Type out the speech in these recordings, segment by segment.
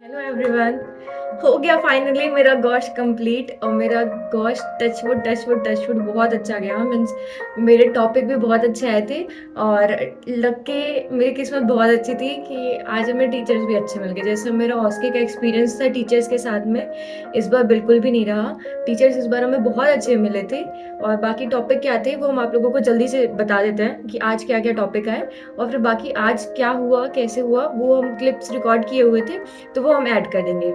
Hello everyone. हो गया finally मेरा गॉश कंप्लीट और मेरा गॉश टचवुड बहुत अच्छा गया। मीन्स मेरे टॉपिक भी बहुत अच्छे आए थे और लग के मेरी किस्मत बहुत अच्छी थी कि आज हमें टीचर्स भी अच्छे मिल गए। जैसे मेरा हॉस्टल का एक्सपीरियंस था टीचर्स के साथ में, इस बार बिल्कुल भी नहीं रहा। टीचर्स इस बार हमें बहुत अच्छे मिले थे और बाकी टॉपिक क्या थे वो हम आप लोगों को जल्दी से बता देते हैं कि आज क्या क्या टॉपिक आए और फिर बाकी आज क्या हुआ कैसे हुआ वो हम क्लिप्स रिकॉर्ड किए हुए थे तो वो हम ऐड कर देंगे।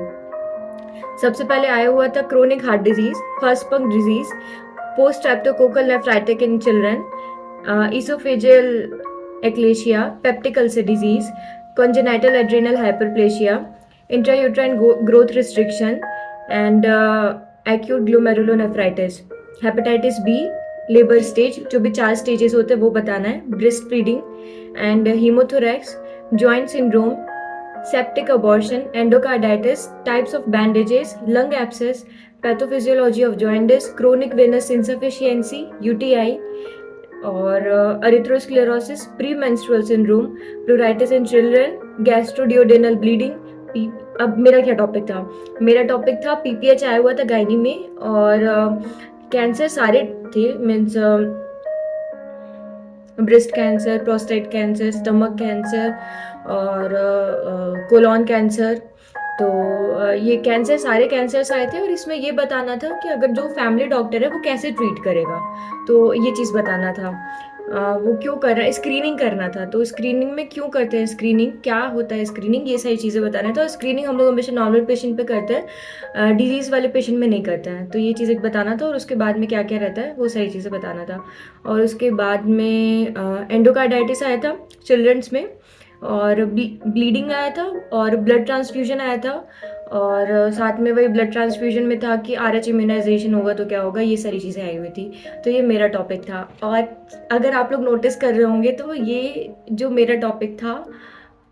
सबसे पहले आया हुआ था क्रोनिक हार्ट डिजीज, फर्स्ट पंग disease, post streptococcal nephritic in children, esophageal eclasia, peptic ulcer disease, congenital adrenal hyperplasia, intrauterine growth restriction, and acute glomerulonephritis, hepatitis B, labour stage, जो भी 4 स्टेजेस होते हैं वो बताना है, breast feeding and hemothorax, joint syndrome, septic abortion, endocarditis, types of bandages, lung abscess, pathophysiology of jaundice, chronic venous insufficiency, UTI, और erythrosclerosis, premenstrual syndrome, pleuritis in children, gastroduodenal bleeding। अब मेरा क्या टॉपिक था? मेरा टॉपिक था PPH आया हुआ था गायनी में और कैंसर सारे थे। Means breast cancer, prostate cancer, stomach cancer और कोलॉन कैंसर। तो ये कैंसर सारे कैंसर्स आए थे और इसमें ये बताना था कि अगर जो फैमिली डॉक्टर है वो कैसे ट्रीट करेगा, तो ये चीज़ बताना था। वो क्यों कर रहा है, स्क्रीनिंग करना था, तो स्क्रीनिंग में क्यों करते हैं, स्क्रीनिंग क्या होता है, स्क्रीनिंग ये सारी चीज़ें बताना था। स्क्रीनिंग हम लोग हमेशा नॉर्मल पेशेंट पे करते हैं, डिजीज़ वाले पेशेंट में नहीं करते हैं, तो ये चीज़ एक बताना था। और उसके बाद में क्या क्या रहता है वो सारी चीज़ें बताना था। और उसके बाद में एंडोकार्डाइटिस आया था चिल्ड्रंस में, और ब्लीडिंग आया था और ब्लड ट्रांसफ्यूजन आया था, और साथ में वही ब्लड ट्रांसफ्यूजन में था कि आरएच इम्यूनाइजेशन होगा तो क्या होगा, ये सारी चीज़ें आई हुई थी। तो ये मेरा टॉपिक था। और अगर आप लोग नोटिस कर रहे होंगे तो ये जो मेरा टॉपिक था,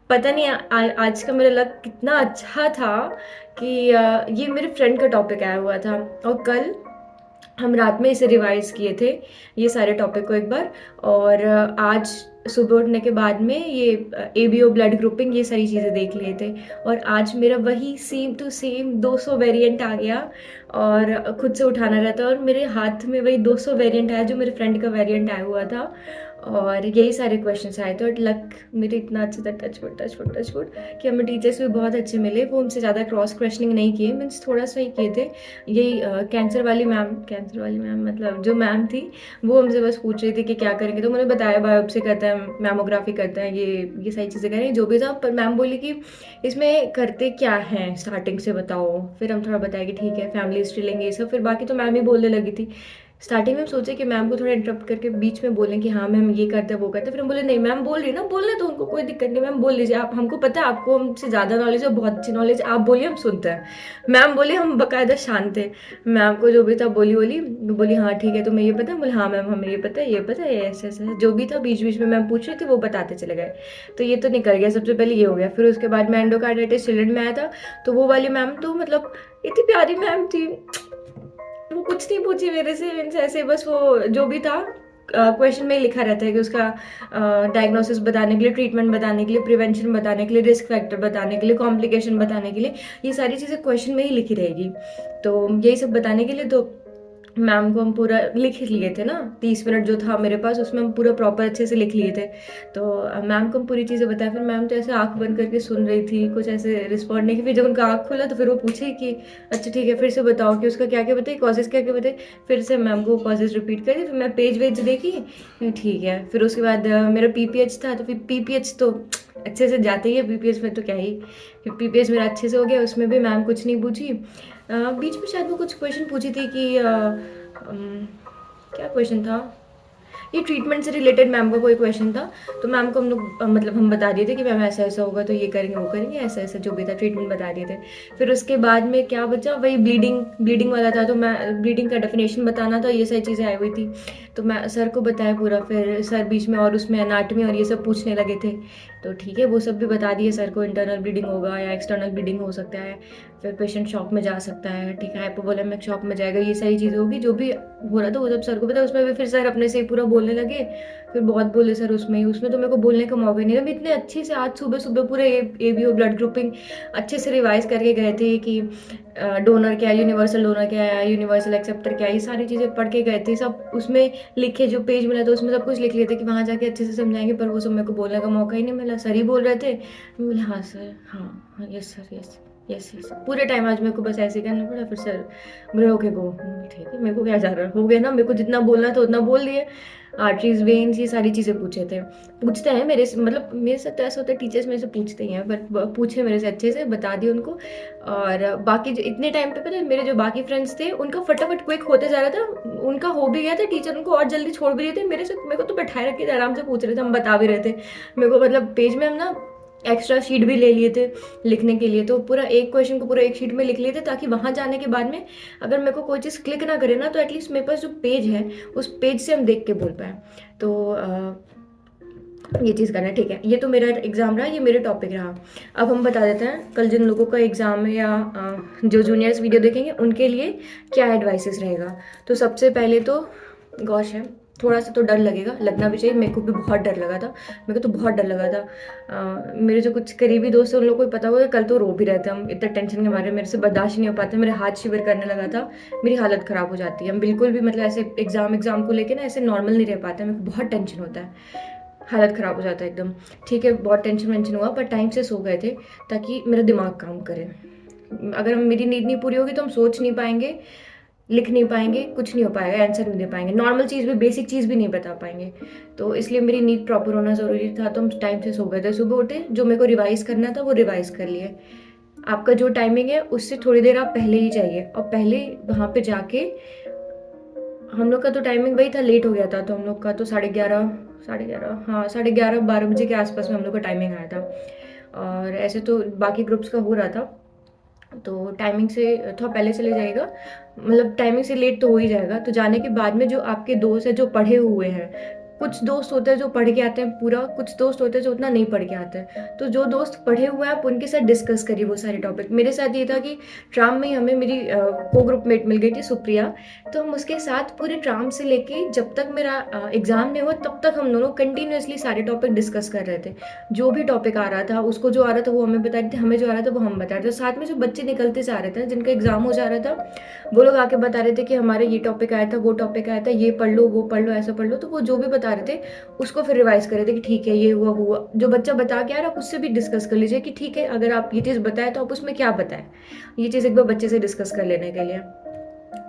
पता नहीं आज का मेरा लक कितना अच्छा था कि ये मेरे फ्रेंड का टॉपिक आया हुआ था और कल हम रात में इसे रिवाइज किए थे ये सारे टॉपिक को एक बार। और आज सुबह उठने के बाद में ये एबीओ ब्लड ग्रुपिंग ये सारी चीज़ें देख लिए थे और आज मेरा वही सेम टू सेम 200 वेरिएंट आ गया और खुद से उठाना रहता है और मेरे हाथ में वही 200 वेरिएंट आया जो मेरे फ्रेंड का वेरिएंट आया हुआ था और यही सारे क्वेश्चंस आए थे। और लक मेरे इतना अच्छा था, टचवुड कि हमें टीचर्स भी बहुत अच्छे मिले। वो हमसे ज़्यादा क्रॉस क्वेश्चनिंग नहीं किए, मीन्स थोड़ा सा ही किए थे। यही कैंसर वाली मैम मतलब जो मैम थी वो हमसे बस पूछ रही थी कि क्या करेंगे, तो मैंने बताया बायोप्सी करते हैं, मैमोग्राफी करते हैं, ये सारी चीज़ें करें जो भी था। पर मैम बोली कि इसमें करते क्या हैं स्टार्टिंग से बताओ। फिर हम थोड़ा बताया कि ठीक है फैमिली हिस्ट्री लेंगे ये सब। फिर बाकी तो मैम ही बोलने लगी थी। स्टार्टिंग में हम सोचे कि मैम को थोड़ा इंटरप्ट करके बीच में बोलें कि हाँ मैम ये करते हैं वो करते हैं। फिर हम बोले नहीं मैम बोल रही है ना, बोलने तो उनको कोई दिक्कत नहीं, मैम बोल लीजिए आप, हमको पता है आपको हमसे ज़्यादा नॉलेज है, बहुत अच्छी नॉलेज, आप बोलिए हम सुनते हैं। मैम बोली, हम बाकायदा शांत थे। मैम को जो भी था बोली बोली हाँ ठीक है तुम्हें ये पता है, बोले हाँ मैम हमें ये पता है, ये पता है, ये ऐसे ऐसे जो भी था बीच बीच में मैम पूछ रही थी वो बताते चले गए। तो ये तो निकल गया, सबसे पहले ये हो गया। फिर उसके बाद में एंडोकार्डाइटिस चिल्ड्रन में आया था, तो वो वाली मैम तो मतलब इतनी प्यारी मैम थी, वो कुछ नहीं पूछी मेरे से, मीन्स ऐसे बस वो जो भी था क्वेश्चन में ही लिखा रहता है कि उसका डायग्नोसिस बताने के लिए, ट्रीटमेंट बताने के लिए, प्रिवेंशन बताने के लिए, रिस्क फैक्टर बताने के लिए, कॉम्प्लिकेशन बताने के लिए, ये सारी चीज़ें क्वेश्चन में ही लिखी रहेगी। तो यही सब बताने के लिए तो मैम को हम पूरा लिख लिए थे ना, 30 मिनट जो था मेरे पास उसमें हम पूरा प्रॉपर अच्छे से लिख लिए थे। तो मैम को हम पूरी चीज़ें बताया। फिर मैम तो ऐसे आंख बंद करके सुन रही थी, कुछ ऐसे रिस्पॉन्ड नहीं की। फिर जब उनका आँख खुला तो फिर वो पूछे कि अच्छा ठीक है फिर से बताओ कि उसका क्या क्या बताए, कॉजेज़ क्या क्या बताए। फिर से मैम को कॉजेज़ रिपीट करी, फिर मैं पेज वेज देखी, ठीक है। फिर उसके बाद मेरा पीपीएच था, तो फिर पीपीएच तो अच्छे से जाते ही है, पीपीएच में तो क्या ही। फिर पीपीएच मेरा अच्छे से हो गया, उसमें भी मैम कुछ नहीं पूछी। बीच में शायद वो कुछ क्वेश्चन पूछी थी कि क्या क्वेश्चन था, ये ट्रीटमेंट से रिलेटेड मैम का कोई क्वेश्चन था। तो मैम को हम लोग मतलब हम बता दिए थे कि मैम ऐसा ऐसा होगा तो ये करेंगे वो करेंगे, ऐसा ऐसा जो भी था ट्रीटमेंट बता दिए थे। फिर उसके बाद में क्या बचा, वही ब्लीडिंग वाला था, तो मैं ब्लीडिंग का डेफिनेशन बताना था, ये सारी चीज़ें आई हुई थी। तो मैं सर को बताया पूरा। फिर सर बीच में और उसमें एनाटमी और ये सब पूछने लगे थे, तो ठीक है वो सब भी बता दिए सर को, इंटरनल ब्लीडिंग होगा या एक्सटर्नल ब्लीडिंग हो सकता है, फिर पेशेंट शॉक में जा सकता है, ठीक है हाइपोवोलेमिक शॉक में जाएगा, ये सारी चीज़ें होगी जो भी हो रहा था वो सब सर को पता। उसमें भी फिर सर अपने से ही पूरा बोलने लगे। फिर बहुत बोले सर उसमें तो मेरे को बोलने का मौका ही नहीं था। मैं इतने अच्छे से आज सुबह-सुबह पूरे एबीओ ब्लड ग्रुपिंग अच्छे से रिवाइज़ करके गए थे कि डोनर क्या है, यूनिवर्सल डोनर क्या है, यूनिवर्सल एक्सेप्टर क्या है, ये सारी चीज़ें पढ़ के गए थे। सब उसमें लिखे जो पेज मिला था उसमें सब कुछ लिख लिए थे कि वहाँ जाके अच्छे से समझाएँगे, पर वो सब मेरे को बोलने का मौका ही नहीं मिला। सर ही बोल रहे थे। मैं बोली हाँ सर, हाँ, हाँ, yes sir, yes, yes, yes. पूरे टाइम आज मेरे को बस ऐसे ही करना पड़ा। फिर सर बोले ओके गो। ठीक है, मेरे को क्या जा रहा है, हो गया ना, मेरे को जितना बोलना था उतना बोल दिए। आर्टरीज़, वेन्स, ये सारी चीज़ें पूछे थे। पूछते हैं मेरे से, मतलब मेरे साथ तो ऐसा होता है टीचर्स मेरे से पूछते ही हैं, बट पूछे मेरे से अच्छे से, बता दिए उनको। और बाकी जो इतने टाइम पे पता है मेरे जो बाकी फ्रेंड्स थे उनका फटाफट क्विक होते जा रहा था, उनका हो भी गया था, टीचर उनको और जल्दी छोड़ भी रहे थे। मेरे को तो बैठाए रख के आराम से पूछ रहे थे, हम बता भी रहे थे। मेरे को मतलब पेज में हम ना एक्स्ट्रा शीट भी ले लिए थे लिखने के लिए, तो पूरा एक क्वेश्चन को पूरा एक शीट में लिख लिए थे, ताकि वहाँ जाने के बाद में अगर मेरे को कोई चीज़ क्लिक ना करे ना, तो एटलीस्ट मेरे पास जो पेज है उस पेज से हम देख के बोल पाएँ। तो ये चीज़ करना है, ठीक है। ये तो मेरा एग्ज़ाम रहा, ये मेरे टॉपिक रहा। अब हम बता देते हैं कल जिन लोगों का एग्ज़ाम है या जो जूनियर्स वीडियो देखेंगे उनके लिए क्या एडवाइसेस रहेगा। तो सबसे पहले तो गॉश है, थोड़ा सा तो डर लगेगा, लगना भी चाहिए। मेरे को भी बहुत डर लगा था, मेरे को तो बहुत डर लगा था। मेरे जो कुछ करीबी दोस्त हैं उन लोगों को पता होगा, कल तो रो भी रहे थे हम, इतना टेंशन के मारे मेरे से बर्दाश्त ही नहीं हो पाता, मेरे हाथ शिविर करने लगा था, मेरी हालत ख़राब हो जाती है। हम बिल्कुल भी मतलब ऐसे एग्ज़ाम को लेके ना ऐसे नॉर्मल नहीं रह पाते, मेरे को बहुत टेंशन होता है, हालत ख़राब हो जाता है एकदम। ठीक है, बहुत टेंशन वेंशन हुआ, पर टाइम से सो गए थे ताकि मेरा दिमाग काम करे। अगर मेरी नींद नहीं पूरी होगी तो हम सोच नहीं पाएंगे, लिख नहीं पाएंगे, कुछ नहीं हो पाएगा, आंसर नहीं दे पाएंगे, नॉर्मल चीज़ भी, बेसिक चीज़ भी नहीं बता पाएंगे। तो इसलिए मेरी नींद प्रॉपर होना ज़रूरी था, तो हम टाइम से सो गए थे। सुबह उठे, जो मेरे को रिवाइज़ करना था वो रिवाइज़ कर लिए। आपका जो टाइमिंग है उससे थोड़ी देर आप पहले ही जाइए, और पहले वहाँ पे जाके हम लोग का तो टाइमिंग वही था, लेट हो गया था, तो हम लोग का तो 11:30, हाँ 11:30 12 बजे के आसपास में हम लोग का टाइमिंग आया था। और ऐसे तो बाकी ग्रुप्स का हो रहा था, तो टाइमिंग से थोड़ा पहले चले जाइएगा, मतलब टाइमिंग से लेट तो हो ही जाएगा। तो जाने के बाद में जो आपके दोस्त हैं जो पढ़े हुए हैं, कुछ दोस्त होते हैं जो पढ़ के आते हैं पूरा, कुछ दोस्त होते हैं जो उतना नहीं पढ़ के आते हैं। तो जो दोस्त पढ़े हुए हैं आप उनके साथ डिस्कस करिए वो सारे टॉपिक। मेरे साथ ये था कि ट्राम में हमें मेरी को ग्रुप मेट मिल गई थी सुप्रिया, तो हम उसके साथ पूरे ट्राम से लेके जब तक मेरा एग्ज़ाम नहीं हुआ तब तक हम दोनों कंटिन्यूसली सारे टॉपिक डिस्कस कर रहे थे। जो भी टॉपिक आ रहा था, उसको जो आ रहा था वो हमें बता रहे थे, हमें जो आ रहा था वो हम बता रहे थे। साथ में जो बच्चे निकलते जा रहे थे, जिनका एग्ज़ाम हो जा रहा था, वो लोग आके बता रहे थे कि हमारे ये टॉपिक आया था, वो टॉपिक आया था, ये पढ़ लो, वो पढ़ लो, ऐसा पढ़ लो। तो वो जो भी बता रहे थे उसको फिर रिवाइज़ कर रहे थे कि ठीक है, ये हुआ, वो हुआ। जो बच्चा बता के आ रहा है आप उससे भी डिस्कस कर लीजिए कि ठीक है, अगर आप ये चीज़ बताएँ तो आप उसमें क्या बताएँ। ये चीज़ एक बार बच्चे से डिस्कस कर लेने के लिए।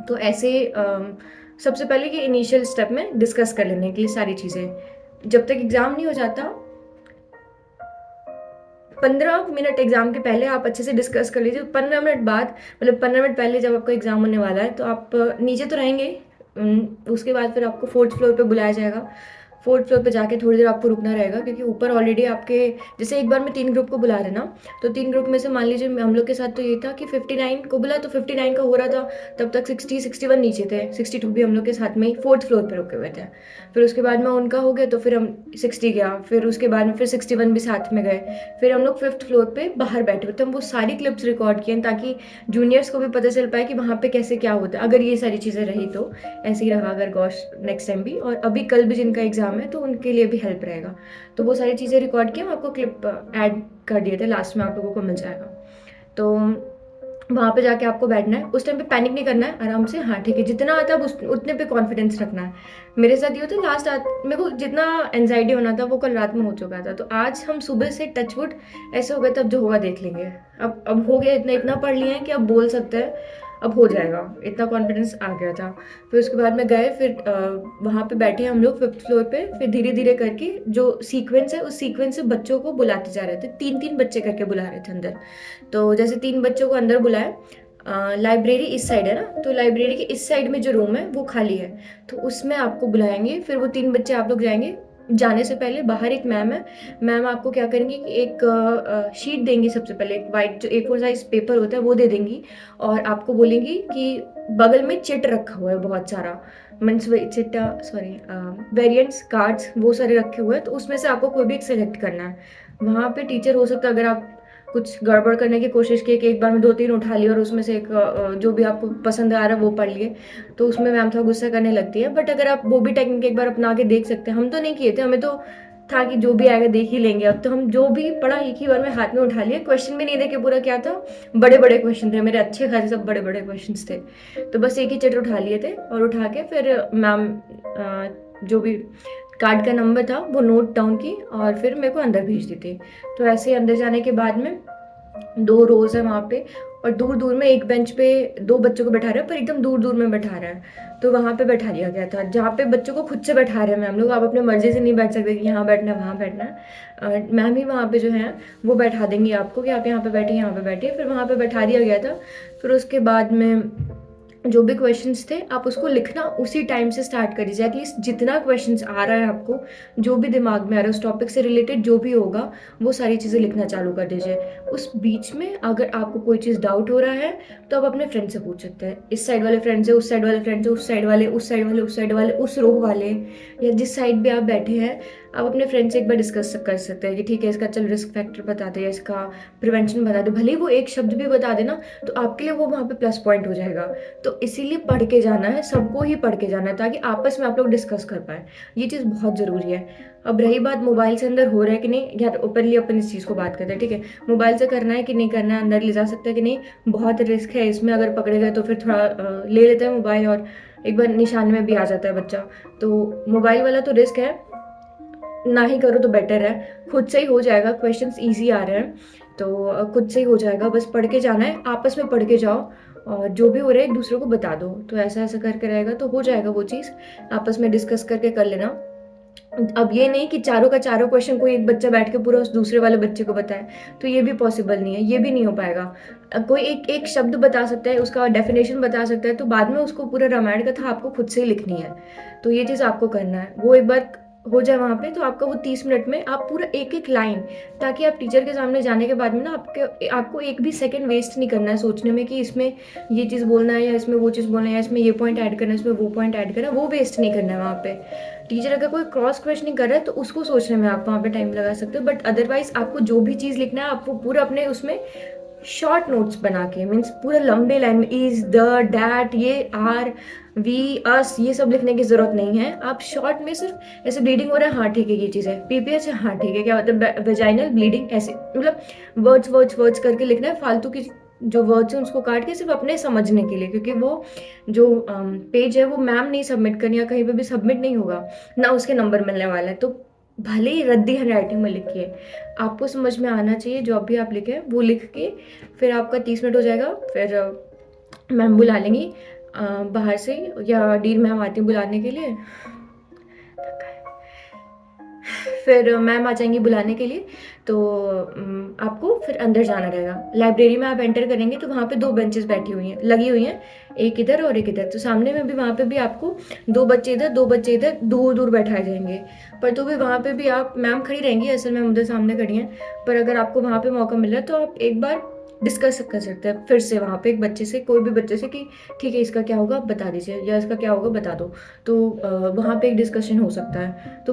तो ऐसे सबसे पहले कि इनिशियल स्टेप में डिस्कस कर लेने के लिए सारी चीज़ें। जब तक एग्ज़ाम नहीं हो जाता, 15 मिनट एग्ज़ाम के पहले आप अच्छे से डिस्कस कर लीजिए। 15 मिनट बाद, मतलब 15 मिनट पहले जब आपका एग्ज़ाम होने वाला है, तो आप नीचे तो रहेंगे। उसके बाद फिर आपको 4th फ्लोर पे बुलाया जाएगा। 4th फ्लोर पे जाके थोड़ी देर आपको रुकना रहेगा, क्योंकि ऊपर ऑलरेडी आपके, जैसे एक बार में 3 ग्रुप को बुला रहे ना, तो 3 ग्रुप में से मान लीजिए हम लोग के साथ तो ये था कि 59 को बुला, तो 59 का हो रहा था, तब तक 60-61 नीचे थे, 62 भी हम लोग के साथ में ही 4th फ्लोर पे रुके हुए थे। फिर उसके बाद में उनका हो गया तो फिर हम 60 गया, फिर उसके बाद में फिर 61 भी साथ में गए। फिर हम लोग 5th फ्लोर पे बाहर बैठे हुए थे। हम वो सारी क्लिप्स रिकॉर्ड किए ताकि जूनियर्स को भी पता चल पाए कि वहाँ पे कैसे क्या होता है। अगर ये सारी चीज़ें रही तो ऐसे ही रहा, अगर गॉश नेक्स्ट टाइम भी, और अभी कल भी जिनका एग्ज़ाम है तो उनके लिए भी हेल्प रहेगा। तो वो सारी चीज़ें रिकॉर्ड किए, हम आपको क्लिप ऐड कर दिए थे, लास्ट में आप लोगों को मिल जाएगा। तो वहाँ पे जाके आपको बैठना है, उस टाइम पे पैनिक नहीं करना है, आराम से, हाँ ठीक है, जितना आता है उतने पे कॉन्फिडेंस रखना है। मेरे साथ ये होता है, मेरे को जितना एनजाइटी होना था वो कल रात में हो चुका था, तो आज हम सुबह से टचवुड ऐसे हो गए, तब जो होगा देख लेंगे। अब हो गया, इतना पढ़ लिया है कि अब बोल सकते हैं, अब हो जाएगा, इतना कॉन्फिडेंस आ गया था। फिर उसके बाद में गए, फिर वहाँ पे बैठे हम लोग 5th फ्लोर पे। फिर धीरे धीरे करके जो सीक्वेंस है उस सीक्वेंस से बच्चों को बुलाते जा रहे थे, 3-3 बच्चे करके बुला रहे थे अंदर। तो जैसे 3 बच्चों को अंदर बुलाए, लाइब्रेरी इस साइड है ना, तो लाइब्रेरी के इस साइड में जो रूम है वो खाली है, तो उसमें आपको बुलाएंगे। फिर वो 3 बच्चे आप लोग जाएंगे। जाने से पहले बाहर एक मैम है, मैम आपको क्या करेंगी कि एक शीट देंगी, सबसे पहले एक वाइट जो A4 साइज पेपर होता है वो दे देंगी, और आपको बोलेंगी कि बगल में चिट रखा हुआ है बहुत सारा, मीन्स चिट्टा, सॉरी, वेरिएंट्स कार्ड्स वो सारे रखे हुए हैं, तो उसमें से आपको कोई भी एक सेलेक्ट करना है। वहाँ पे टीचर हो सकता है, अगर आप कुछ गड़बड़ करने की कोशिश की कि एक बार में 2-3 उठा लिए और उसमें से एक जो भी आपको पसंद आ रहा है वो पढ़ लिए, तो उसमें मैम थोड़ा गुस्सा करने लगती है। बट अगर आप वो भी टेक्निक एक बार अपना के देख सकते हैं। हम तो नहीं किए थे, हमें तो था कि जो भी आएगा देख ही लेंगे। अब तो हम जो भी पढ़ा एक ही बार में हाथ में उठा लिए, क्वेश्चन भी नहीं देखे पूरा क्या था, बड़े-बड़े क्वेश्चन थे मेरे, अच्छे खासे सब बड़े-बड़े क्वेश्चंस थे। तो बस एक ही चट उठा लिए थे और उठा के फिर मैम जो भी कार्ड का नंबर था वो नोट डाउन की और फिर मेरे को अंदर भेज दी थी। तो ऐसे ही अंदर जाने के बाद में 2 रोज़ है वहाँ पे और दूर-दूर में एक बेंच पे 2 बच्चों को बैठा रहा है, पर एकदम दूर-दूर में बैठा रहा है। तो वहाँ पे बैठा दिया गया था, जहाँ पे बच्चों को खुद से बैठा रहे हैं मैम लोग। आप अपनी मर्ज़ी से नहीं बैठ सकते कि यहाँ बैठना है, वहाँ बैठना है। मैम ही वहाँ पे जो हैं वो बैठा देंगी आपको कि आप यहाँ पे बैठिए, यहाँ पे बैठिए। फिर वहाँ पे बैठा दिया गया था। फिर उसके बाद में जो भी क्वेश्चंस थे आप उसको लिखना उसी टाइम से स्टार्ट कर दीजिए। एटलीस्ट जितना क्वेश्चंस आ रहा है आपको, जो भी दिमाग में आ रहा है उस टॉपिक से रिलेटेड जो भी होगा वो सारी चीज़ें लिखना चालू कर दीजिए। उस बीच में अगर आपको कोई चीज़ डाउट हो रहा है तो आप अपने फ्रेंड से पूछ सकते हैं। इस साइड वाले फ्रेंड से, उस साइड वाले फ्रेंड से, उस साइड वाले, उस साइड वाले, उस साइड वाले, उस रो वाले, या जिस साइड भी आप बैठे हैं आप अपने फ्रेंड से एक बार डिस्कस कर सकते हैं कि ठीक है इसका चल रिस्क फैक्टर बता दे या इसका प्रिवेंशन बता दे। भले ही वो एक शब्द भी बता देना तो आपके लिए वो वहाँ पे प्लस पॉइंट हो जाएगा। तो इसीलिए पढ़ के जाना है, सबको ही पढ़ के जाना है ताकि आपस में आप लोग डिस्कस कर पाएँ। ये चीज़ बहुत ज़रूरी है। अब रही बात मोबाइल से अंदर हो रहा है कि नहीं, यार ओपनली अपन इस चीज़ को बात करते हैं, ठीक है? मोबाइल से करना है कि नहीं करना है, अंदर ले जा सकते हैं कि नहीं, बहुत रिस्क है इसमें। अगर पकड़े गए तो फिर थोड़ा ले लेते हैं मोबाइल और एक बार निशाने में भी आ जाता है बच्चा। तो मोबाइल वाला तो रिस्क है, ना ही करो तो बेटर है। खुद से ही हो जाएगा, क्वेश्चंस ईज़ी आ रहे हैं तो खुद से ही हो जाएगा। बस पढ़ के जाना है, आपस में पढ़ के जाओ और जो भी हो रहा है एक दूसरे को बता दो। तो ऐसा-ऐसा करके रहेगा तो हो जाएगा वो चीज़, आपस में डिस्कस करके कर लेना। अब ये नहीं कि चारों का चारों क्वेश्चन कोई एक बच्चा बैठ के पूरा उस दूसरे वाले बच्चे को बताए, तो ये भी पॉसिबल नहीं है, ये भी नहीं हो पाएगा। कोई एक एक शब्द बता सकता है, उसका डेफिनेशन बता सकता है, तो बाद में उसको पूरा रामायण कथा आपको खुद से ही लिखनी है। तो ये चीज़ आपको करना है। वो एक बार हो जाए वहाँ पे तो आपका वो 30 मिनट में आप पूरा एक-एक लाइन, ताकि आप टीचर के सामने जाने के बाद में ना आपको एक भी सेकंड वेस्ट नहीं करना है सोचने में कि इसमें ये चीज़ बोलना है या इसमें वो चीज़ बोलना है या इसमें ये पॉइंट ऐड करना है, इसमें वो पॉइंट ऐड करना है, वो वेस्ट नहीं करना है वहाँ पे। टीचर अगर कोई क्रॉस क्वेश्चनिंग कर रहा है तो उसको सोचने में आप वहाँ पे टाइम लगा सकते हो, बट अदरवाइज़ आपको जो भी चीज़ लिखना है आप वो पूरा अपने उसमें शॉर्ट नोट्स बना के, मीन्स पूरे लंबे लाइन में इज़, द, डैट, ये, आर, वी, अस, ये सब लिखने की ज़रूरत नहीं है। आप शॉर्ट में सिर्फ ऐसे ब्लीडिंग हो रहा है, हाँ ठीक है ये चीज़ है, पीपीएच है, हाँ ठीक है, क्या होता है वेजाइनल ब्लीडिंग, ऐसे मतलब वर्ड्स करके लिखना है। फालतू की जो वर्ड्स हैं उसको काट के सिर्फ अपने समझने के लिए, क्योंकि वो जो पेज है वो मैम नहीं सबमिट करनी या कहीं पे भी सबमिट नहीं होगा, ना उसके नंबर मिलने वाला है। तो भले ही रद्दी हैंडराइटिंग में लिखिए, आपको समझ में आना चाहिए जो भी आप लिखें वो लिख के फिर आपका 30 मिनट हो जाएगा। फिर मैम बुला लेंगी बाहर से, या डीन मैम आती हैं बुलाने के लिए, फिर मैम आ जाएंगी बुलाने के लिए। तो आपको फिर अंदर जाना रहेगा। लाइब्रेरी में आप एंटर करेंगे तो वहाँ पे 2 बेंचेस बैठी हुई हैं, लगी हुई हैं, एक इधर और एक इधर। तो सामने में भी वहाँ पे भी आपको 2 बच्चे इधर, 2 बच्चे इधर, दूर-दूर बैठाए जाएंगे। पर तो भी वहाँ पे भी आप, मैम खड़ी रहेंगी, असल मैम उधर सामने खड़ी हैं, पर अगर आपको वहाँ पे मौका मिल रहा है तो आप एक बार डिस्कस कर सकते हैं फिर से वहाँ पे एक बच्चे से, कोई भी बच्चे से, कि ठीक है इसका क्या होगा बता दीजिए या इसका क्या होगा बता दो। तो वहाँ पे एक डिस्कशन हो सकता है। तो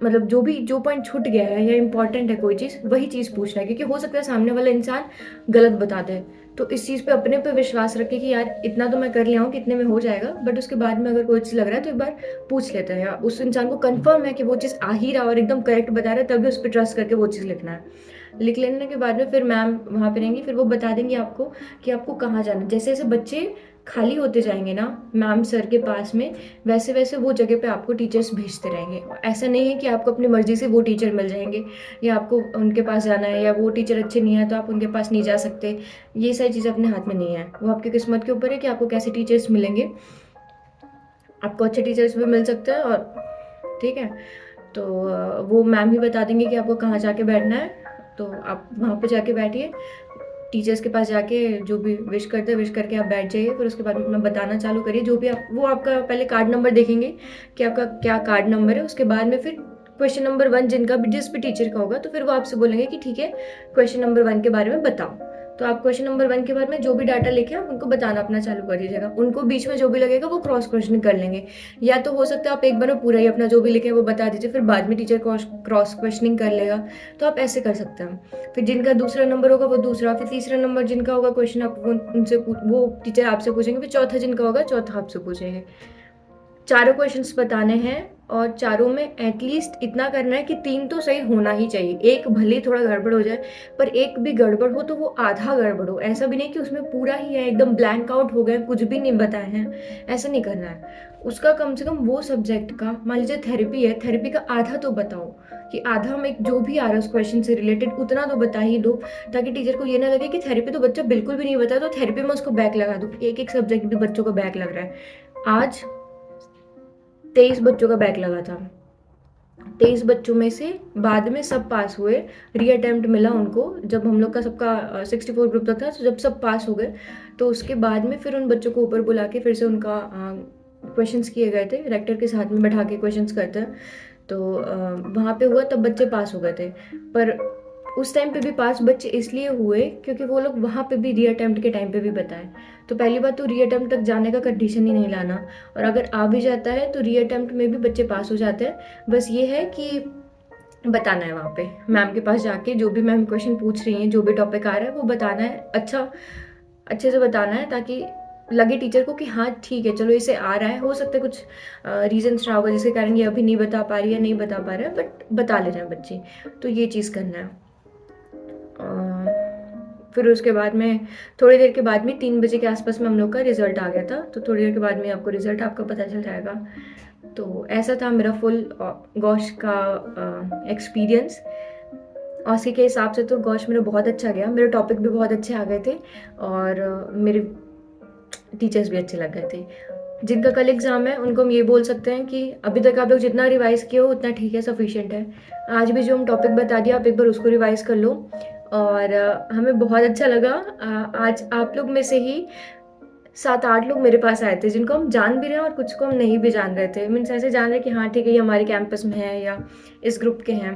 मतलब जो पॉइंट छूट गया है या इम्पॉर्टेंट है कोई चीज़, वही चीज़ पूछना है, क्योंकि हो सकता है सामने वाला इंसान गलत बता दे। तो इस चीज़ पे अपने पे विश्वास रखें कि यार इतना तो मैं कर लिया हूँ, कितने में हो जाएगा, बट उसके बाद में अगर कोई चीज़ लग रहा है तो एक बार पूछ लेते हैं, या उस इंसान को कंफर्म है कि वो चीज़ आ ही रहा और एकदम करेक्ट बता रहा है, तभी उस पर ट्रस्ट करके वो चीज़ लिखना है। लिख लेने के बाद में फिर मैम वहाँ पे रहेंगी, फिर वो बता देंगी आपको कि आपको कहाँ जाना है। जैसे-जैसे बच्चे खाली होते जाएँगे ना मैम सर के पास में, वैसे-वैसे वो जगह पे आपको टीचर्स भेजते रहेंगे। ऐसा नहीं है कि आपको अपनी मर्ज़ी से वो टीचर मिल जाएँगे या आपको उनके पास जाना है, या वो टीचर अच्छे नहीं है तो आप उनके पास नहीं जा सकते। ये सारी चीज़ें अपने हाथ में नहीं है। वो आपकी किस्मत के ऊपर है कि आपको कैसे टीचर्स मिलेंगे। आपको अच्छे टीचर्स भी मिल सकते हैं, और ठीक है, तो वो मैम ही बता देंगे कि आपको कहाँ जाके बैठना है। तो आप वहाँ पे जाके बैठिए, टीचर्स के पास जाके जो भी विश करते हैं विश करके आप बैठ जाइए। फिर उसके बाद अपना बताना चालू करिए, जो भी आप, वो आपका पहले कार्ड नंबर देखेंगे कि आपका क्या कार्ड नंबर है। उसके बाद में फिर क्वेश्चन नंबर 1 जिनका भी, जिस भी टीचर का होगा, तो फिर वो आपसे बोलेंगे कि ठीक है क्वेश्चन नंबर 1 के बारे में बताओ। तो आप क्वेश्चन नंबर 1 के बारे में जो भी डाटा लिखे आप उनको बताना अपना चालू कर दीजिएगा। उनको बीच में जो भी लगेगा वो क्रॉस क्वेश्चन कर लेंगे, या तो हो सकता है आप एक बार में पूरा ही अपना जो भी लिखे वो बता दीजिए, फिर बाद में टीचर क्रॉस क्वेश्चनिंग कर लेगा। तो आप ऐसे कर सकते हैं। फिर जिनका दूसरा नंबर होगा वो दूसरा, फिर तीसरा नंबर जिनका होगा क्वेश्चन आप उनसे वो टीचर आपसे पूछेंगे, फिर चौथा जिनका होगा चौथा आपसे पूछेंगे। चारों क्वेश्चंस बताने हैं और चारों में एटलीस्ट इतना करना है कि 3 तो सही होना ही चाहिए। एक भले ही थोड़ा गड़बड़ हो जाए, पर एक भी गड़बड़ हो तो वो आधा गड़बड़ हो। ऐसा भी नहीं कि उसमें पूरा ही है एकदम ब्लैंक आउट हो गए, कुछ भी नहीं बताए हैं, ऐसा नहीं करना है। उसका कम से कम वो सब्जेक्ट का, मान लीजिए थेरेपी है, थेरेपी का आधा तो बताओ, कि आधा में जो भी आ रहा है उस क्वेश्चन से रिलेटेड उतना तो बता ही दो, ताकि टीचर को ये ना लगे कि थेरेपी तो बच्चा बिल्कुल भी नहीं बताया तो थेरेपी में उसको बैक लगा दो। एक एक सब्जेक्ट भी बच्चों को बैक लग रहा है। आज 23 बच्चों का बैक लगा था। 23 बच्चों में से बाद में सब पास हुए, री अटेम्प्ट मिला उनको। जब हम लोग का सबका 64 ग्रुप तक था, तो जब सब पास हो गए तो उसके बाद में फिर उन बच्चों को ऊपर बुला के फिर से उनका क्वेश्चंस किए गए थे। रेक्टर के साथ में बैठा के क्वेश्चंस करते हैं, तो वहाँ पे हुआ तब बच्चे पास हो गए थे। पर उस टाइम पे भी पास बच्चे इसलिए हुए क्योंकि वो लोग वहाँ पे भी री अटेम्प्ट के टाइम पे भी बताए। तो पहली बात तो री अटेम्प्ट तक जाने का कंडीशन ही नहीं लाना, और अगर आ भी जाता है तो री अटेम्प्ट में भी बच्चे पास हो जाते हैं। बस ये है कि बताना है वहाँ पे मैम के पास जाके, जो भी मैम क्वेश्चन पूछ रही हैं, जो भी टॉपिक आ रहा है वो बताना है, अच्छे से बताना है, ताकि लगे टीचर को कि हाँ ठीक है चलो इसे आ रहा है। हो सकता है कुछ रीजंस रहा होगा जिसके कारण ये अभी नहीं बता पा रही है, नहीं बता पा रहा है, बट बता ले रहे हैं बच्चे। तो ये चीज़ करना है। फिर उसके बाद में थोड़ी देर के बाद में 3 बजे के आसपास में हम लोग का रिजल्ट आ गया था, तो थोड़ी देर के बाद में आपको रिजल्ट आपका पता चल जाएगा। तो ऐसा था मेरा फुल गौश का एक्सपीरियंस। औसी के हिसाब से तो गौश मेरा बहुत अच्छा गया, मेरे टॉपिक भी बहुत अच्छे आ गए थे और मेरे टीचर्स भी अच्छे लग गए थे। जिनका कल एग्ज़ाम है उनको हम ये बोल सकते हैं कि अभी तक आप लोग जितना रिवाइज़ किए हो उतना ठीक है, सफिशिएंट है। आज भी जो हम टॉपिक बता दिया आप एक बार उसको रिवाइज़ कर लो। और हमें बहुत अच्छा लगा। आज आप लोग में से ही 7-8 लोग मेरे पास आए थे जिनको हम जान भी रहे हैं और कुछ को हम नहीं भी जान रहे थे। मीन्स ऐसे जान रहे कि हाँ ठीक है ये हमारे कैंपस में है या इस ग्रुप के हैं।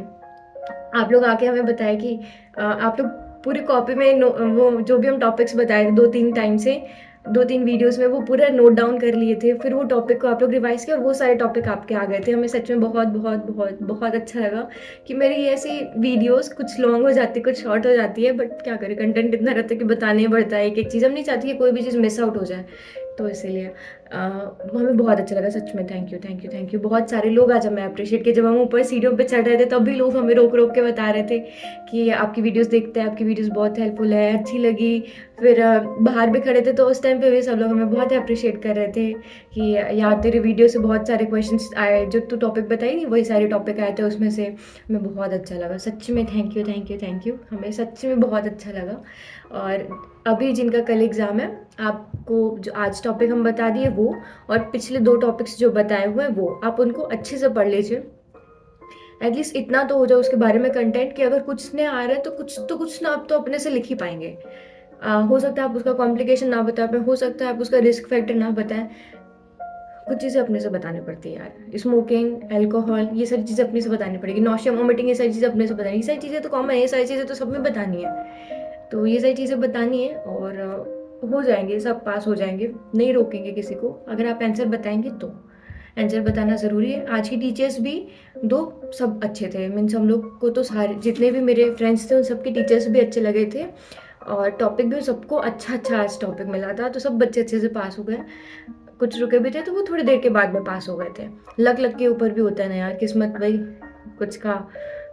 आप लोग आके हमें बताया कि आप लोग पूरी कॉपी में वो जो भी हम टॉपिक्स बताए थे 2-3 टाइम से, 2-3 वीडियोस में वो पूरा नोट डाउन कर लिए थे। फिर वो टॉपिक को आप लोग रिवाइज़ किया और वो सारे टॉपिक आपके आ गए थे। हमें सच में बहुत बहुत बहुत बहुत अच्छा लगा कि मेरी ये ऐसी वीडियोस कुछ लॉन्ग हो जाती है, कुछ शॉर्ट हो जाती है, बट क्या करें, कंटेंट इतना रहता है कि बताना ही पड़ता है। एक-एक चीज़ हम नहीं चाहती कि कोई भी चीज़ मिस आउट हो जाए, तो इसीलिए हमें बहुत अच्छा लगा सच में। Thank you thank you thank you. बहुत सारे लोग आज हमें अप्रिशिएट किए। जब हम ऊपर सीढ़ियों पे चढ़ रहे थे तब भी लोग हमें रोक रोक के बता रहे थे कि आपकी वीडियोस देखते हैं, आपकी वीडियोस बहुत हेल्पफुल है, अच्छी लगी। फिर बाहर भी खड़े थे तो उस टाइम पे भी सब लोग हमें बहुत अप्रिशिएट कर रहे थे कि यार तेरे वीडियो से बहुत सारे क्वेश्चंस आए, जो तू टॉपिक बताई नहीं वही सारे टॉपिक आए थे उसमें से। हमें बहुत अच्छा लगा सच में। Thank you thank you thank you. हमें सच में बहुत अच्छा लगा। और अभी जिनका कल एग्ज़ाम है, आपको जो आज टॉपिक हम बता दिए वो, और पिछले 2 टॉपिक्स जो बताए हुए हैं वो आप उनको अच्छे से पढ़ लीजिए। एटलीस्ट इतना तो हो जाए उसके बारे में कंटेंट कि अगर कुछ नहीं आ रहा है तो कुछ ना आप तो अपने से लिख ही पाएंगे। हो सकता है आप उसका कॉम्प्लिकेशन ना बता पाएँ, हो सकता है आप उसका रिस्क फैक्टर ना बताएं। कुछ चीज़ें अपने से बतानी पड़ती है यार। स्मोकिंग, अल्कोहल, ये सारी चीज़ें अपने से बतानी पड़ेगी। नौशिया, वोमिटिंग, ये सारी चीज़ें अपने से बतानी, ये सारी चीज़ें तो कॉमन है, ये सारी चीज़ें तो सब में बतानी है। तो ये सारी चीज़ें बतानी है और हो जाएंगे, सब पास हो जाएंगे। नहीं रोकेंगे किसी को, अगर आप आंसर बताएंगे तो। आंसर बताना ज़रूरी है। आज की टीचर्स भी 2 सब अच्छे थे। मीन्स हम लोग को तो सारे जितने भी मेरे फ्रेंड्स थे उन सबके टीचर्स भी अच्छे लगे थे और टॉपिक भी सबको अच्छा आज टॉपिक मिला था, तो सब बच्चे अच्छे से पास हो गए। कुछ रुके भी थे तो वो थोड़ी देर के बाद में पास हो गए थे। लक के ऊपर भी होता है ना यार, किस्मत भाई कुछ का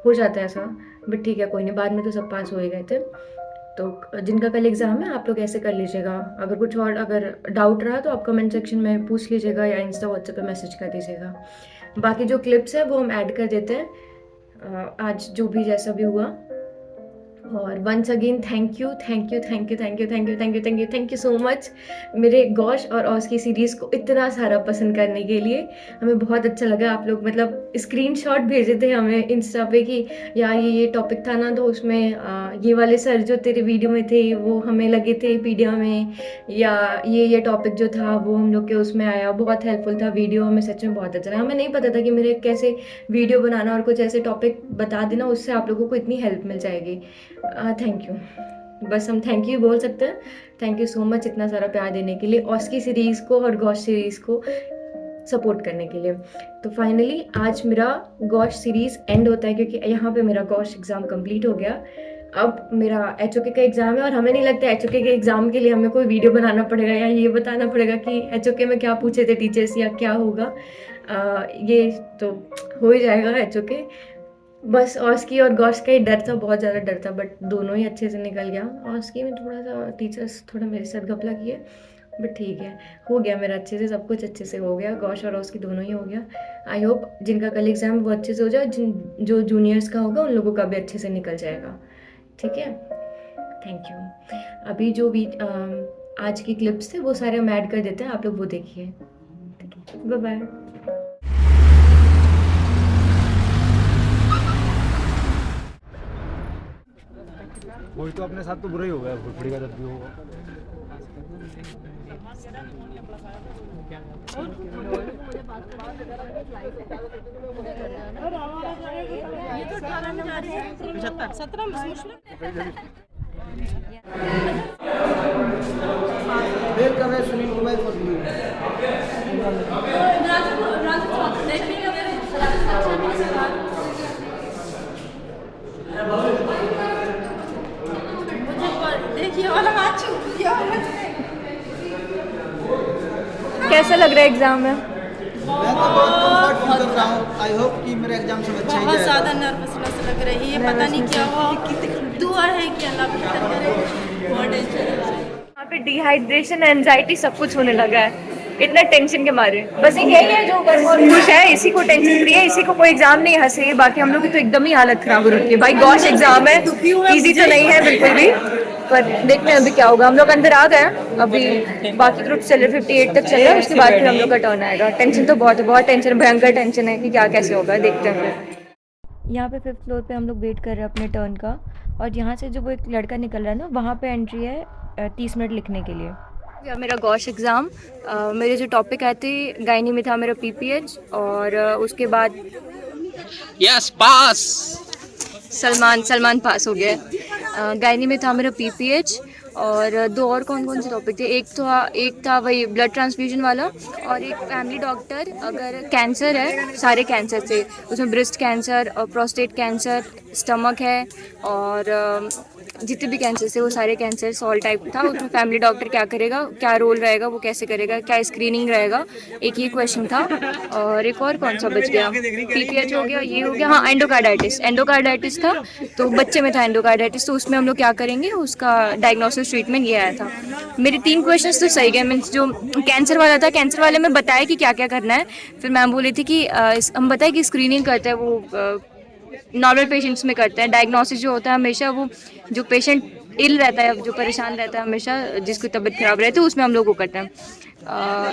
हो जाता है ऐसा, बट ठीक है कोई नहीं, बाद में तो सब पास हो ही गए थे। तो जिनका कल एग्ज़ाम है आप लोग ऐसे कर लीजिएगा। अगर कुछ और अगर डाउट रहा तो आप कमेंट सेक्शन में पूछ लीजिएगा या इंस्टा व्हाट्सएप पे मैसेज कर दीजिएगा। बाकी जो क्लिप्स है वो हम ऐड कर देते हैं आज जो भी जैसा भी हुआ। और once again thank you thank you thank you thank you thank you thank you thank you thank you so much मेरे गौश और औस की सीरीज़ को इतना सारा पसंद करने के लिए। हमें बहुत अच्छा लगा। आप लोग मतलब स्क्रीनशॉट भेजे थे हमें इंस्टा पे कि यार ये टॉपिक था ना, तो उसमें ये वाले सर जो तेरे वीडियो में थे वो हमें लगे थे पीडिया में, या ये टॉपिक जो था वो हम लोग के उसमें आया, बहुत हेल्पफुल था वीडियो। हमें सच में बहुत अच्छा लगा। हमें नहीं पता था कि मेरे कैसे वीडियो बनाना और कुछ ऐसे टॉपिक बता देना उससे आप लोगों को इतनी हेल्प मिल जाएगी। Thank you. बस हम थैंक यू बोल सकते हैं। थैंक यू सो मच इतना सारा प्यार देने के लिए, ऑस्की सीरीज़ को और गॉश सीरीज़ को सपोर्ट करने के लिए। तो फाइनली आज मेरा गॉश सीरीज़ एंड होता है, क्योंकि यहाँ पे मेरा गॉश एग्ज़ाम कंप्लीट हो गया। अब मेरा HOK का एग्ज़ाम है, और हमें नहीं लगता HOK के एग्ज़ाम के लिए हमें कोई वीडियो बनाना पड़ेगा या ये बताना पड़ेगा कि HOK में क्या पूछे थे टीचर्स या क्या होगा। ये तो हो ही जाएगा HOK। बस ऑस्की और गॉश का ही डर था, बहुत ज़्यादा डर था, बट दोनों ही अच्छे से निकल गया। ऑस्की में थोड़ा सा टीचर्स थोड़ा मेरे साथ घपला किए, बट ठीक है, हो गया मेरा अच्छे से, सब कुछ अच्छे से हो गया। गॉश और ऑस्की दोनों ही हो गया। आई होप जिनका कल एग्ज़ाम वो अच्छे से हो जाए, जो जूनियर्स का होगा उन लोगों का भी अच्छे से निकल जाएगा। ठीक है, थैंक यू। अभी जो भी आज की क्लिप्स थे वो सारे हम ऐड कर देते हैं, आप लोग वो देखिए। ठीक है, बाय बाय। वही तो अपने साथ तो बुरा ही हो गया, फुफड़ी का जब भी होगा। वेट कर रहे सुनील कुमार को कैसा लग रहा है एग्ज़ाम में? मैं तो बहुत कंफर्ट फील कर रहा हूँ। आई होप कि मेरा एग्जाम सब अच्छा ही बहुत जाएगा। ज़्यादा नर्वसनेस लग रही है, पता नहीं क्या हो। दुआ है कि अल्लाह बेहतर करे। बहुत टेंशन है। यहाँ पे डिहाइड्रेशन, एंजाइटी सब कुछ होने लगा है, इतना टेंशन के मारे। बस यही है जो बस खुश है, इसी को टेंशन फ्री है, इसी को कोई एग्जाम नहीं हंसे। बाकी हम लोग की तो एकदम ही हालत खराब हो रखी है भाई। गॉश एग्जाम है, इजी तो नहीं है बिल्कुल भी, पर देखते हैं अभी क्या होगा। हम लोग अंदर आ गए, अभी बाकी ग्रुप चल रहे 58 तक चल रहा है, उसके बाद फिर हम लोग का टर्न आएगा। टेंशन तो बहुत है, बहुत टेंशन, भयंकर टेंशन है कि क्या कैसे होगा, देखते हैं फिर। यहाँ पे 5th फ्लोर पे हम लोग वेट कर रहे हैं अपने टर्न का, और यहाँ से जो वो एक लड़का निकल रहा है ना, वहाँ पे एंट्री है 30 मिनट लिखने के लिए। या मेरा गॉश एग्ज़ाम, मेरे जो टॉपिक आए थे गायनी में था मेरा PPH, और उसके बाद यस पास सलमान पास हो गया है। गायनी में था मेरा PPH, और दो और कौन कौन से टॉपिक थे, एक था वही ब्लड ट्रांसफ्यूजन वाला, और एक फैमिली डॉक्टर। अगर कैंसर है, सारे कैंसर थे उसमें, ब्रेस्ट कैंसर और प्रोस्टेट कैंसर, स्टमक है, और जितने भी कैंसर थे वो सारे कैंसर ऑल टाइप था। उसमें फैमिली डॉक्टर क्या करेगा, क्या रोल रहेगा, वो कैसे करेगा, क्या स्क्रीनिंग रहेगा, एक ये क्वेश्चन था। और एक और कौन सा बच गया, PPH हो गया, ये हो गया, हाँ एंडोकार्डाइटिस था, तो बच्चे में था एंडोकार्डाइटिस, तो उसमें हम लोग क्या करेंगे, उसका डायग्नोसिस ट्रीटमेंट ये आया था। मेरे 3 क्वेश्चन तो सही गए, मीन्स जो कैंसर वाला था, कैंसर वाले में बताया कि क्या क्या करना है। फिर मैम बोली थी कि हम बताए कि स्क्रीनिंग करते हैं वो नॉर्मल पेशेंट्स में करते हैं। डायग्नोसिस जो होता है हमेशा वो जो पेशेंट इल रहता है, जो परेशान रहता है हमेशा, जिसकी तबीयत खराब रहती है, उसमें हम लोग वो करते हैं।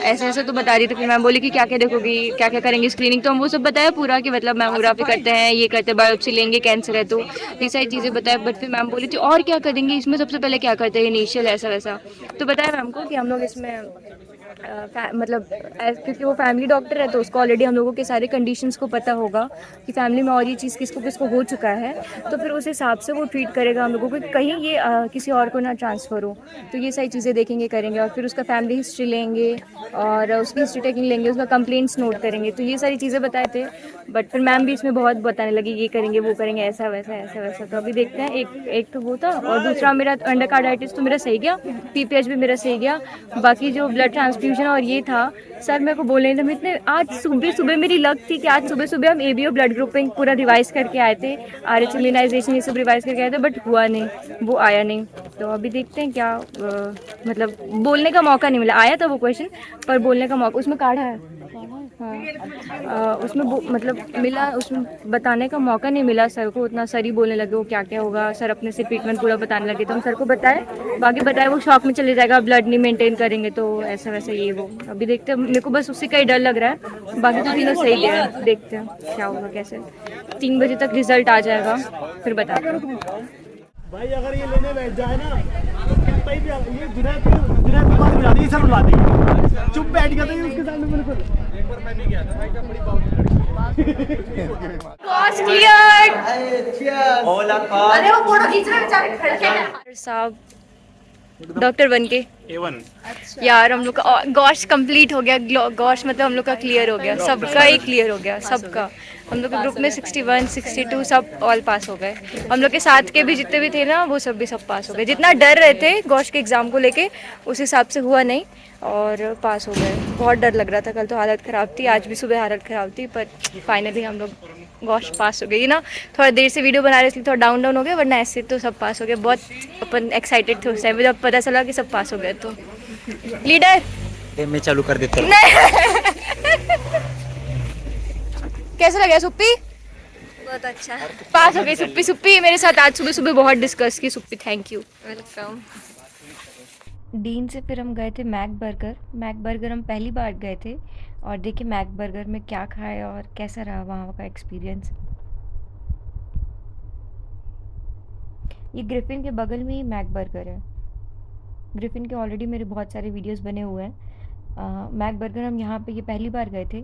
ऐसे तो बता रही थी। फिर मैम बोली कि क्या क्या देखोगी, क्या क्या करेंगे स्क्रीनिंग, तो हम वो सब बताया पूरा कि मतलब मैमोग्राफी करते हैं, ये करते हैं, बायोप्सी लेंगे, कैंसर है तो ये सारी चीज़ें बताया। बट फिर मैम बोली थी और क्या करेंगे इसमें, सबसे पहले क्या करते हैं इनिशियल ऐसा वैसा, तो बताया मैम को कि हम लोग इसमें मतलब क्योंकि वो फैमिली डॉक्टर है तो उसको ऑलरेडी हम लोगों के सारे कंडीशंस को पता होगा कि फैमिली में और ये चीज़ किसको किसको हो चुका है, तो फिर उस हिसाब से वो ट्रीट करेगा हम लोगों को, कहीं ये किसी और को ना ट्रांसफ़र हो। तो ये सारी चीज़ें देखेंगे, करेंगे, और फिर उसका फैमिली हिस्ट्री लेंगे और उसकी हिस्ट्री टेकिंग लेंगे, उसका कंप्लेंट्स नोट करेंगे। तो ये सारी चीज़ें बताए थे, बट फिर मैम भी इसमें बहुत बताने लगी, ये करेंगे, वो करेंगे, ऐसा वैसा। तो अभी देखते हैं। एक तो वो था, और दूसरा मेरा एंडोकार्डाइटिस तो मेरा सही गया, PPH भी मेरा सही गया। बाकी जो ब्लड ट्रांसफ्यूजन और ये था, सर मेरे को बोले थे, इतने आज सुबह मेरी लक थी कि आज सुबह हम ABO ब्लड ग्रुपिंग पूरा रिवाइज करके आए थे, RH इम्यूनाइजेशन ये सब रिवाइज करके आए थे, बट हुआ नहीं, वो आया नहीं। तो अभी देखते हैं क्या मतलब बोलने का मौका नहीं मिला, आया था वो क्वेश्चन पर बोलने का मौका, उसमें काढ़ा है, हाँ उसमें मतलब मिला, उसमें बताने का मौका नहीं मिला सर को उतना। सर ही बोलने लगे वो क्या क्या होगा, सर अपने से ट्रीटमेंट पूरा बताने लगे, तो हम सर को बताए, बाकी बताए वो शॉक में चले जाएगा, ब्लड नहीं मेंटेन करेंगे तो ऐसा वैसा ये वो। अभी देखते हैं, मेरे को बस उसी का ही डर लग रहा है, बाकी तो तीनों सही गया है, देखते हैं क्या होगा कैसे। 3 बजे तक रिजल्ट आ जाएगा, फिर बताते हैं। भाई अगर ये लेने बैठ जाए ना तो ये जुनैद के पास मिला दी, सर बुला देंगे, चुप बैठ गया था उसके सामने बिल्कुल। एक बार मैं नहीं गया था भाई, क्या बड़ी बात है। Gosh clear. अरे वो फोटो खींच रहे बेचारे खड़े हैं साहब डॉक्टर बन के। यार हम लोग का गॉश कंप्लीट हो गया। गॉश मतलब हम लोग का क्लियर हो गया, सबका ही क्लियर हो गया, सबका। हम लोग के ग्रुप में 61, 62 सब ऑल पास हो गए। हम लोग के साथ के भी जितने भी थे ना वो सब भी सब पास हो गए। जितना डर रहे थे गॉश के एग्ज़ाम को लेके उस हिसाब से हुआ नहीं और पास हो गए। बहुत डर लग रहा था, कल तो हालत ख़राब थी, आज भी सुबह हालत ख़राब थी, पर फाइनली हम लोग गॉश पास हो गई ना। थोड़ा देर से वीडियो बना रहे इसलिए थोड़ा डाउन डाउन हो गया, वरना ऐसे तो सब पास हो गए। बहुत अपन एक्साइटेड थे उस टाइम पे जब पता चला कि सब पास हो गए। तो लीडर मैं चालू कर देता हूँ। कैसा लगा सुप्पी? बहुत अच्छा। पास हो गई सुप्पी। सुप्पी मेरे साथ आज सुबह सुबह बहुत डिस्कस की। Suppi thank you. Welcome. Dean से फिर हम गए थे मैक बर्गर। मैक बर्गर हम पहली बार गए थे और देखिए मैक बर्गर में क्या खाए और कैसा रहा वहाँ का एक्सपीरियंस। ये ग्रिफिन के बगल में ही मैक बर्गर है। ग्रिफिन के ऑलरेडी मेरे बहुत सारे वीडियोस बने हुए हैं। मैक बर्गर हम यहाँ पे ये पहली बार गए थे।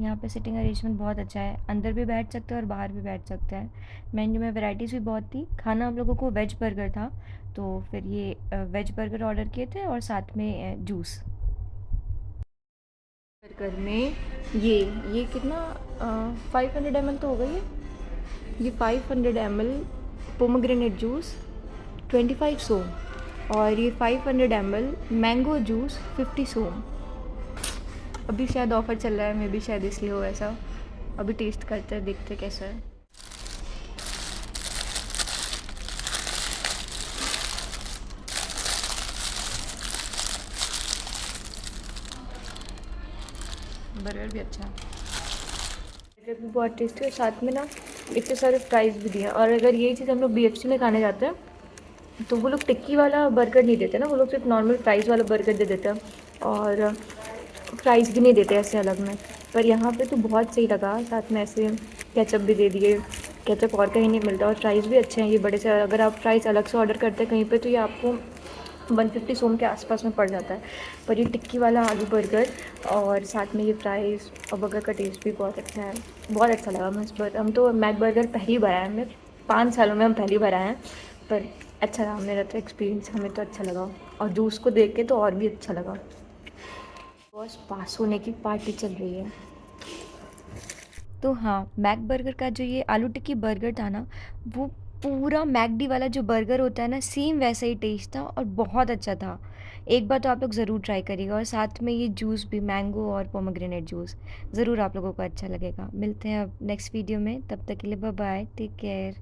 यहाँ पे सिटिंग अरेंजमेंट बहुत अच्छा है, अंदर भी बैठ सकते हैं और बाहर भी बैठ सकते हैं। मेन्यू में वैरायटीज़ भी बहुत थी। खाना हम लोगों को वेज बर्गर था, तो फिर ये वेज बर्गर ऑर्डर किए थे और साथ में जूस। बर्गर में ये कितना 500 ml तो हो गई है। ये 500 ml पोमोग्रेनेट जूस 25 सोम और ये 500 ml मैंगो जूस 50 सोम। अभी शायद ऑफ़र चल रहा है, मे भी शायद इसलिए हो ऐसा। अभी टेस्ट करते हैं, देखते कैसा है। बर्गर भी अच्छा है, बर्गर भी बहुत टेस्टी है। साथ में ना इतने सारे फ्राइज़ भी दिए हैं। और अगर यही चीज़ हम लोग BFC में खाने जाते हैं तो वो लोग टिक्की वाला बर्गर नहीं देते ना, वो लोग सिर्फ नॉर्मल फ्राइज़ वाला बर्गर दे देते हैं और फ्राइज़ भी नहीं देते ऐसे अलग में। पर यहाँ पे तो बहुत सही लगा, साथ में ऐसे केचप भी दे दिए। केचप और कहीं नहीं मिलता और फ्राइज़ भी अच्छे हैं ये बड़े से। अगर आप फ्राइज़ अलग से ऑर्डर करते हैं कहीं पे तो ये आपको 150 सोम के आसपास में पड़ जाता है। पर ये टिक्की वाला आलू बर्गर और साथ में ये फ्राइज़ और बर्गर का टेस्ट भी बहुत अच्छा है। बहुत अच्छा लगा। हम तो मैक बर्गर पहली बार आए हैं, 5 सालों में हम पहली बार आए हैं, पर अच्छा रहा मेरा तो एक्सपीरियंस। हमें तो अच्छा लगा और जूस को देख के तो और भी अच्छा लगा। बस पास होने की पार्टी चल रही है। तो हाँ, मैक बर्गर का जो ये आलू टिक्की बर्गर था ना, वो पूरा मैकडी वाला जो बर्गर होता है ना, सेम वैसा ही टेस्ट था और बहुत अच्छा था। एक बार तो आप लोग ज़रूर ट्राई करिएगा। और साथ में ये जूस भी, मैंगो और पोमोग्रेनेट जूस, ज़रूर आप लोगों को अच्छा लगेगा। मिलते हैं अब नेक्स्ट वीडियो में, तब तक के लिए बाय बाय, टेक केयर।